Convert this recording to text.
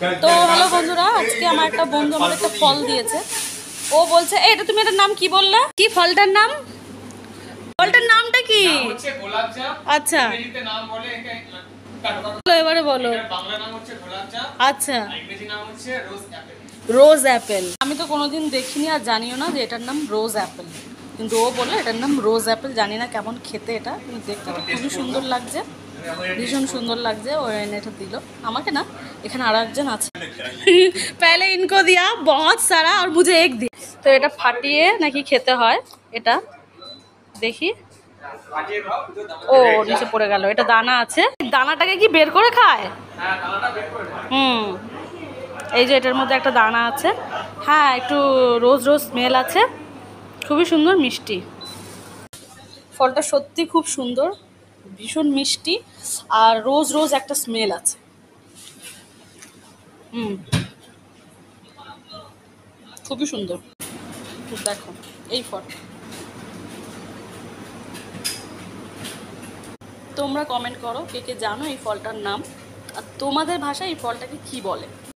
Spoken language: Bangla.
তো হ্যালো বন্ধুরা, আজকে আমার একটা বন্ধু আমার একটা ফল দিয়েছে। ও বলছে এটা তুমি এটার নাম কি বললে? কি ফলটার নাম? ফলটার নামটা কি? নাম হচ্ছে গোলাপজাম। আচ্ছা, ইংরেজিতে নাম বলে একে বলো এবারে বলো। এটার বাংলা নাম হচ্ছে গোলাপজাম, আচ্ছা, আর ইংরেজি নাম হচ্ছে রোজ অ্যাপেল। রোজ অ্যাপেল। আমি তো কোনোদিন দেখিনি আর জানিও না যে এটার নাম রোজ অ্যাপেল, কিন্তু ও বললো এটার নাম রোজ অ্যাপেল। জানি না কেমন খেতে এটা, কিন্তু দেখতে তো খুবই সুন্দর লাগছে, ভীষণ সুন্দর লাগছে। ও এনে এটা দিল আমাকে না, এখানে আর একজন আছে। पहले इनको दिया बहुत सारा और मुझे एक दिया। তো এটা ফাটিয়ে নাকি খেতে হয় এটা, দেখি। ও নিচে পড়ে গেল, এটা দানা আছে। দানাটাকে কি বের করে খায়? হ্যাঁ, দানাটা বের করে দেয়। হুম, এই যে এটার মধ্যে একটা দানা আছে। হ্যাঁ, একটু রোজ রোজ স্মেল আছে, খুবই সুন্দর মিষ্টি। ফলটা সত্যি খুব সুন্দর, ভীষণ মিষ্টি, আর রোজ রোজ একটা স্মেল আছে। হুম, খুবই সুন্দর। দেখো এই ফল, তোমরা কমেন্ট করো কে কে জানো এই ফলটার নাম, আর তোমাদের ভাষায় এই ফলটাকে কি বলে।